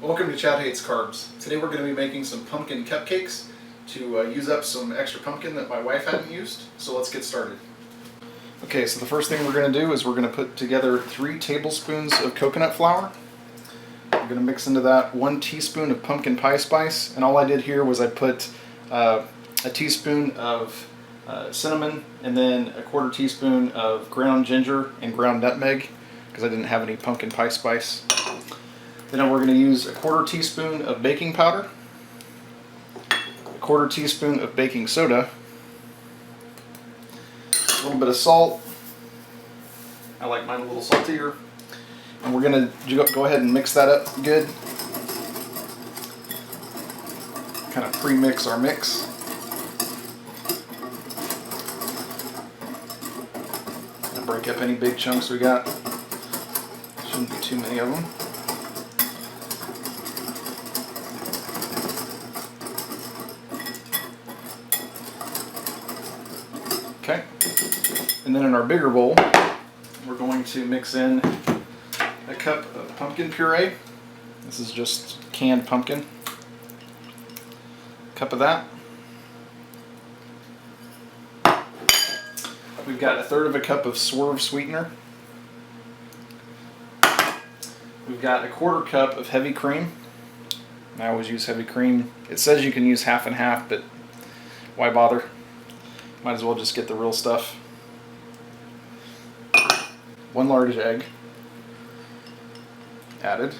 Welcome to Chad Hates Carbs. Today we're going to be making some pumpkin cupcakes to use up some extra pumpkin that my wife hadn't used. So let's get started. Okay, so the first thing we're going to do is we're going to put together 3 tablespoons of coconut flour. We're going to mix into that 1 teaspoon of pumpkin pie spice, and all I did here was I put a teaspoon of cinnamon and then a 1/4 teaspoon of ground ginger and ground nutmeg because I didn't have any pumpkin pie spice. Then we're going to use a 1/4 teaspoon of baking powder, a 1/4 teaspoon of baking soda, a little bit of salt. I like mine a little saltier. And we're going to go ahead and mix that up good. Kind of pre-mix our mix. And break up any big chunks we got. Shouldn't be too many of them. Okay, and then in our bigger bowl, we're going to mix in a cup of pumpkin puree. This is just canned pumpkin. A cup of that. We've got 1/3 cup of swerve sweetener. We've got a 1/4 cup of heavy cream. I always use heavy cream. It says you can use half and half, but why bother? Might as well just get the real stuff. 1 large egg added.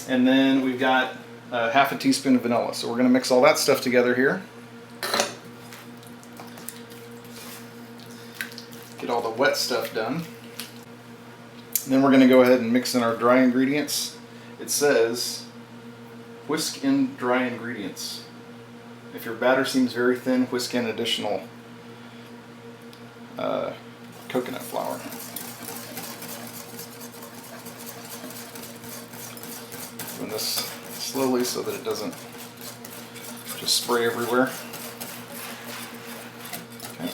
And then we've got 1/2 teaspoon of vanilla. So we're going to mix all that stuff together here. Get all the wet stuff done. And then we're going to go ahead and mix in our dry ingredients. It says whisk in dry ingredients. If your batter seems very thin, whisk in additional coconut flour. Doing this slowly so that it doesn't just spray everywhere. Okay.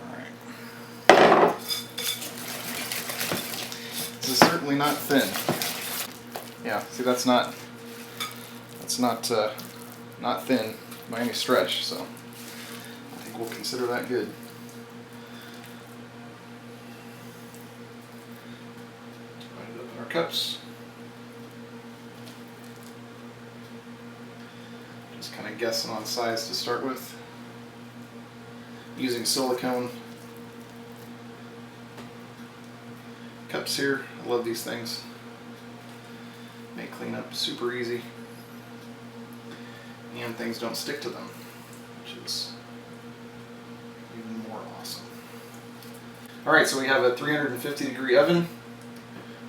Alright. This is certainly not thin. Yeah, see, that's not thin by any stretch, so I think we'll consider that good. Divide it up in our cups. Just kind of guessing on size to start with. Using silicone cups here. I love these things. Make cleanup super easy, and things don't stick to them, which is even more awesome. Alright, so we have a 350-degree oven.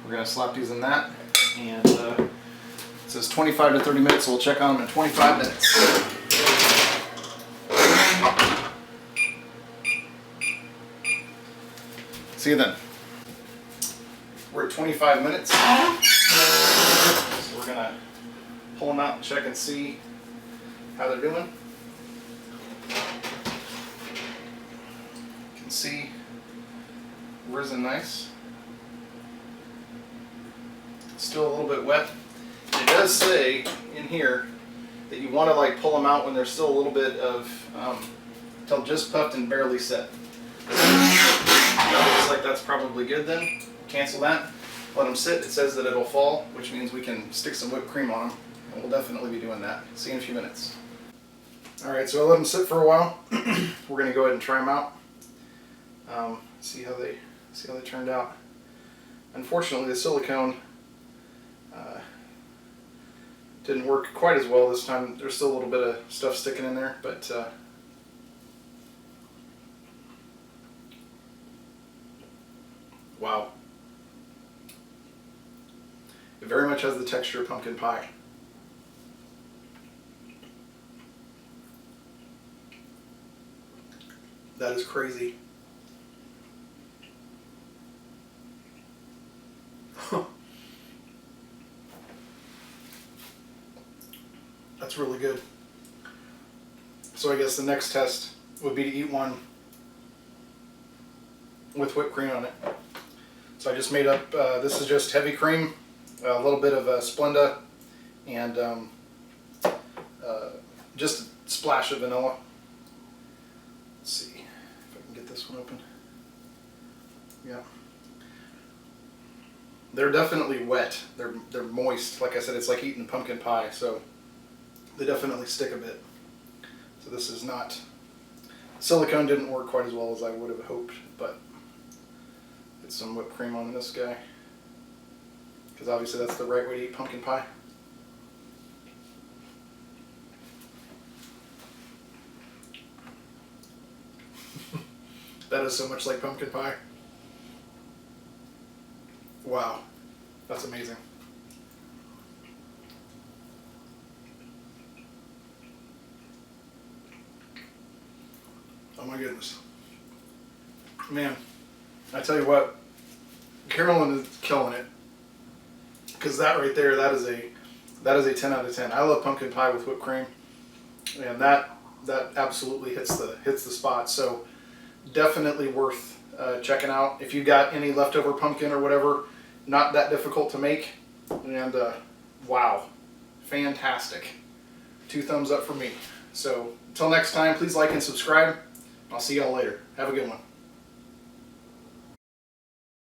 We're going to slap these in that, and it says 25 to 30 minutes, so we'll check on them in 25 minutes. See you then. We're at 25 minutes. So we're going to pull them out and check and see how they're doing. You can see risen nice. Still a little bit wet. It does say in here that you want to pull them out when there's still a little bit of till just puffed and barely set. Looks like that's probably good then. Cancel that. Let them sit. It says that it'll fall, which means we can stick some whipped cream on them. And we'll definitely be doing that. See you in a few minutes. Alright, so I let them sit for a while. We're going to go ahead and try them out. See how they turned out. Unfortunately, the silicone didn't work quite as well this time. There's still a little bit of stuff sticking in there, but wow. It very much has the texture of pumpkin pie. That is crazy. That's really good. So I guess the next test would be to eat one with whipped cream on it. So I just made up, this is just heavy cream, a little bit of Splenda, and just a splash of vanilla. Let's see if I can get this one open. Yeah. They're definitely wet. They're moist. Like I said, it's like eating pumpkin pie, so they definitely stick a bit. So this is not, silicone didn't work quite as well as I would have hoped, but get some whipped cream on this guy, because obviously that's the right way to eat pumpkin pie. That is so much like pumpkin pie. Wow, that's amazing. Oh my goodness. Man, I tell you what, Carolyn is killing it. Because that right there, that is a 10 out of 10. I love pumpkin pie with whipped cream, and that absolutely hits the spot. So definitely worth checking out. If you got any leftover pumpkin or whatever, not that difficult to make, and wow, fantastic. 2 thumbs up for me. So until next time, please like and subscribe. I'll see y'all later. Have a good one.